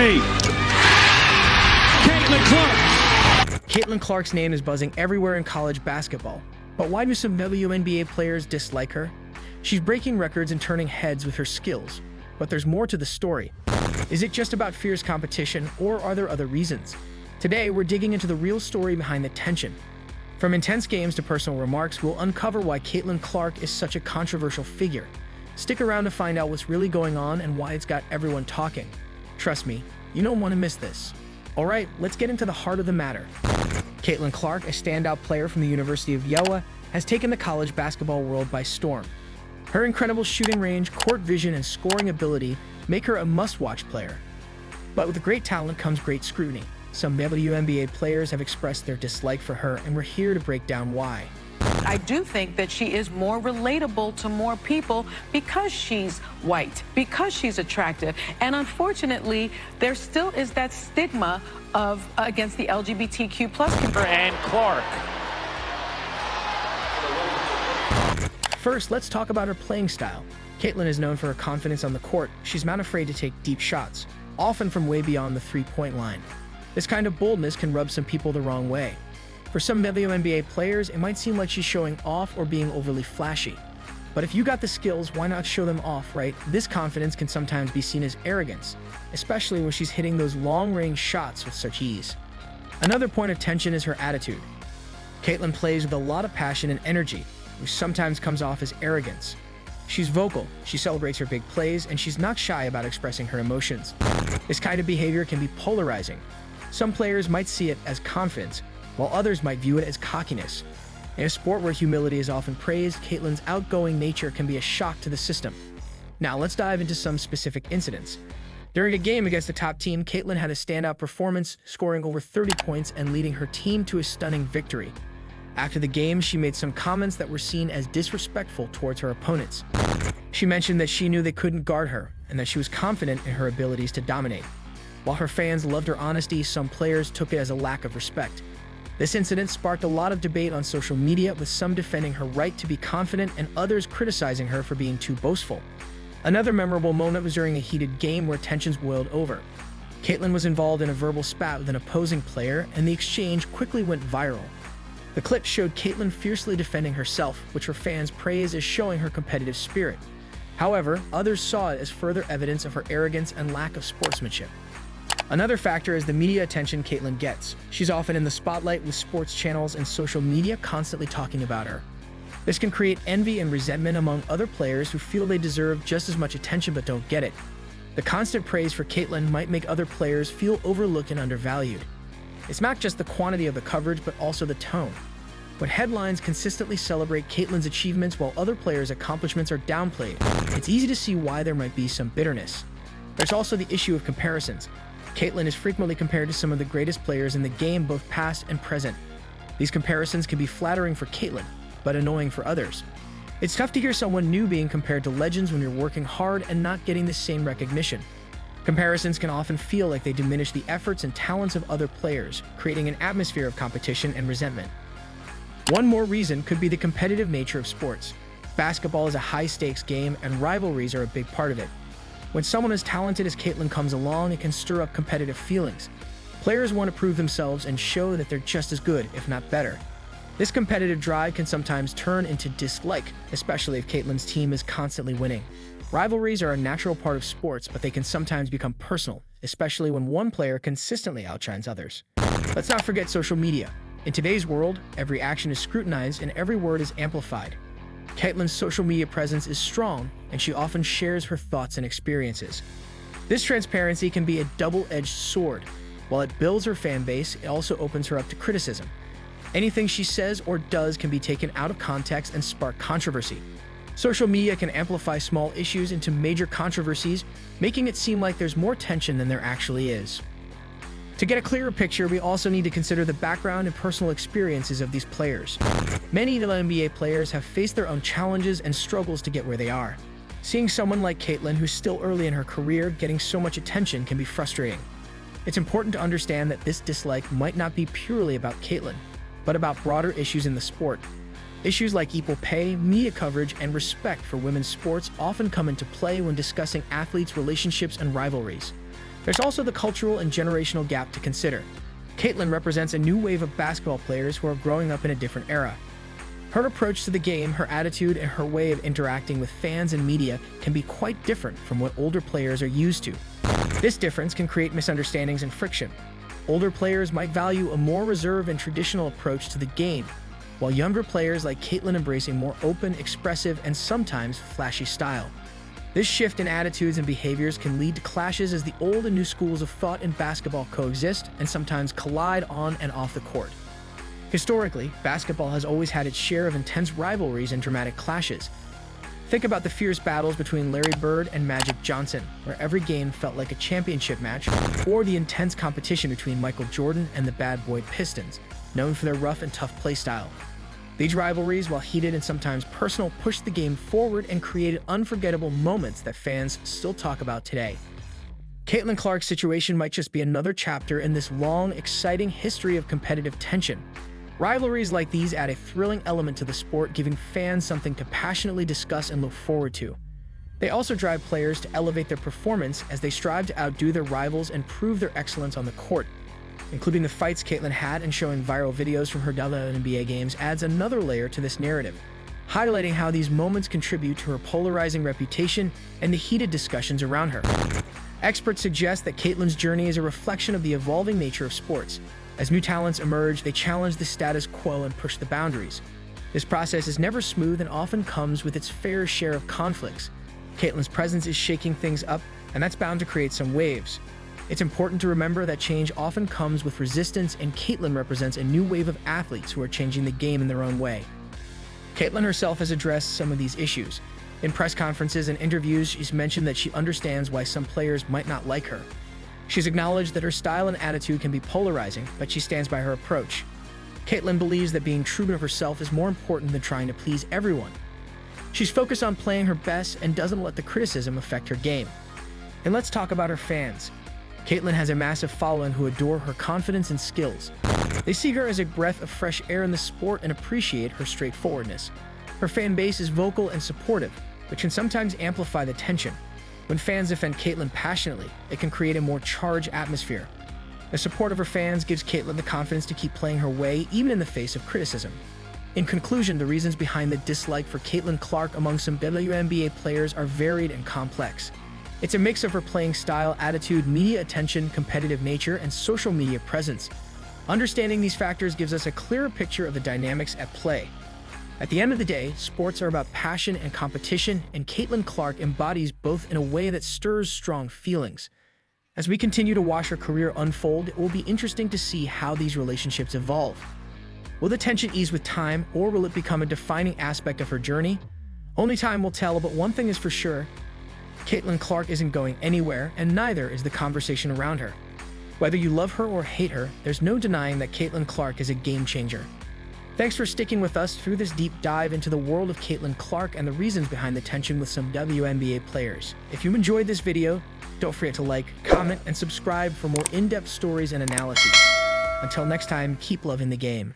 8. Caitlin Clark. Caitlin Clark's name is buzzing everywhere in college basketball. But why do some WNBA players dislike her? She's breaking records and turning heads with her skills. But there's more to the story. Is it just about fierce competition, or are there other reasons? Today, we're digging into the real story behind the tension. From intense games to personal remarks, we'll uncover why Caitlin Clark is such a controversial figure. Stick around to find out what's really going on and why it's got everyone talking. Trust me, you don't want to miss this. Alright, let's get into the heart of the matter. Caitlin Clark, a standout player from the University of Iowa, has taken the college basketball world by storm. Her incredible shooting range, court vision, and scoring ability make her a must-watch player. But with great talent comes great scrutiny. Some WNBA players have expressed their dislike for her, and we're here to break down why. I do think that she is more relatable to more people because she's white, because she's attractive. And unfortunately, there still is that stigma against the LGBTQ plus people. And Clark. First, let's talk about her playing style. Caitlin is known for her confidence on the court. She's not afraid to take deep shots, often from way beyond the three-point line. This kind of boldness can rub some people the wrong way. For some WNBA players, it might seem like she's showing off or being overly flashy. But if you got the skills, why not show them off, right? This confidence can sometimes be seen as arrogance, especially when she's hitting those long-range shots with such ease. Another point of tension is her attitude. Caitlin plays with a lot of passion and energy, which sometimes comes off as arrogance. She's vocal, she celebrates her big plays, and she's not shy about expressing her emotions. This kind of behavior can be polarizing. Some players might see it as confidence, while others might view it as cockiness. In a sport where humility is often praised, Caitlin's outgoing nature can be a shock to the system. Now let's dive into some specific incidents. During a game against the top team, Caitlin had a standout performance, scoring over 30 points and leading her team to a stunning victory. After the game, she made some comments that were seen as disrespectful towards her opponents. She mentioned that she knew they couldn't guard her, and that she was confident in her abilities to dominate. While her fans loved her honesty, some players took it as a lack of respect. This incident sparked a lot of debate on social media, with some defending her right to be confident and others criticizing her for being too boastful. Another memorable moment was during a heated game where tensions boiled over. Caitlin was involved in a verbal spat with an opposing player, and the exchange quickly went viral. The clip showed Caitlin fiercely defending herself, which her fans praised as showing her competitive spirit. However, others saw it as further evidence of her arrogance and lack of sportsmanship. Another factor is the media attention Caitlin gets. She's often in the spotlight, with sports channels and social media constantly talking about her. This can create envy and resentment among other players who feel they deserve just as much attention but don't get it. The constant praise for Caitlin might make other players feel overlooked and undervalued. It's not just the quantity of the coverage, but also the tone. When headlines consistently celebrate Caitlin's achievements while other players' accomplishments are downplayed, it's easy to see why there might be some bitterness. There's also the issue of comparisons. Caitlin is frequently compared to some of the greatest players in the game, both past and present. These comparisons can be flattering for Caitlin, but annoying for others. It's tough to hear someone new being compared to legends when you're working hard and not getting the same recognition. Comparisons can often feel like they diminish the efforts and talents of other players, creating an atmosphere of competition and resentment. One more reason could be the competitive nature of sports. Basketball is a high-stakes game, and rivalries are a big part of it. When someone as talented as Caitlin comes along, it can stir up competitive feelings. Players want to prove themselves and show that they're just as good, if not better. This competitive drive can sometimes turn into dislike, especially if Caitlin's team is constantly winning. Rivalries are a natural part of sports, but they can sometimes become personal, especially when one player consistently outshines others. Let's not forget social media. In today's world, every action is scrutinized and every word is amplified. Caitlin's social media presence is strong, and she often shares her thoughts and experiences. This transparency can be a double-edged sword. While it builds her fan base, it also opens her up to criticism. Anything she says or does can be taken out of context and spark controversy. Social media can amplify small issues into major controversies, making it seem like there's more tension than there actually is. To get a clearer picture, we also need to consider the background and personal experiences of these players. Many WNBA players have faced their own challenges and struggles to get where they are. Seeing someone like Caitlin, who's still early in her career, getting so much attention can be frustrating. It's important to understand that this dislike might not be purely about Caitlin, but about broader issues in the sport. Issues like equal pay, media coverage, and respect for women's sports often come into play when discussing athletes' relationships and rivalries. There's also the cultural and generational gap to consider. Caitlin represents a new wave of basketball players who are growing up in a different era. Her approach to the game, her attitude, and her way of interacting with fans and media can be quite different from what older players are used to. This difference can create misunderstandings and friction. Older players might value a more reserved and traditional approach to the game, while younger players like Caitlin embrace a more open, expressive, and sometimes flashy style. This shift in attitudes and behaviors can lead to clashes as the old and new schools of thought in basketball coexist and sometimes collide on and off the court. Historically, basketball has always had its share of intense rivalries and dramatic clashes. Think about the fierce battles between Larry Bird and Magic Johnson, where every game felt like a championship match, or the intense competition between Michael Jordan and the Bad Boy Pistons, known for their rough and tough play style. These rivalries, while heated and sometimes personal, pushed the game forward and created unforgettable moments that fans still talk about today. Caitlin Clark's situation might just be another chapter in this long, exciting history of competitive tension. Rivalries like these add a thrilling element to the sport, giving fans something to passionately discuss and look forward to. They also drive players to elevate their performance as they strive to outdo their rivals and prove their excellence on the court. Including the fights Caitlin had and showing viral videos from her WNBA games adds another layer to this narrative, highlighting how these moments contribute to her polarizing reputation and the heated discussions around her. Experts suggest that Caitlin's journey is a reflection of the evolving nature of sports. As new talents emerge, they challenge the status quo and push the boundaries. This process is never smooth and often comes with its fair share of conflicts. Caitlin's presence is shaking things up, and that's bound to create some waves. It's important to remember that change often comes with resistance, and Caitlin represents a new wave of athletes who are changing the game in their own way. Caitlin herself has addressed some of these issues. In press conferences and interviews, she's mentioned that she understands why some players might not like her. She's acknowledged that her style and attitude can be polarizing, but she stands by her approach. Caitlin believes that being true to herself is more important than trying to please everyone. She's focused on playing her best and doesn't let the criticism affect her game. And let's talk about her fans. Caitlin has a massive following who adore her confidence and skills. They see her as a breath of fresh air in the sport and appreciate her straightforwardness. Her fan base is vocal and supportive, which can sometimes amplify the tension. When fans defend Caitlin passionately, it can create a more charged atmosphere. The support of her fans gives Caitlin the confidence to keep playing her way, even in the face of criticism. In conclusion, the reasons behind the dislike for Caitlin Clark among some WNBA players are varied and complex. It's a mix of her playing style, attitude, media attention, competitive nature, and social media presence. Understanding these factors gives us a clearer picture of the dynamics at play. At the end of the day, sports are about passion and competition, and Caitlin Clark embodies both in a way that stirs strong feelings. As we continue to watch her career unfold, it will be interesting to see how these relationships evolve. Will the tension ease with time, or will it become a defining aspect of her journey? Only time will tell, but one thing is for sure: Caitlin Clark isn't going anywhere, and neither is the conversation around her. Whether you love her or hate her, there's no denying that Caitlin Clark is a game changer. Thanks for sticking with us through this deep dive into the world of Caitlin Clark and the reasons behind the tension with some WNBA players. If you enjoyed this video, don't forget to like, comment, and subscribe for more in-depth stories and analyses. Until next time, keep loving the game.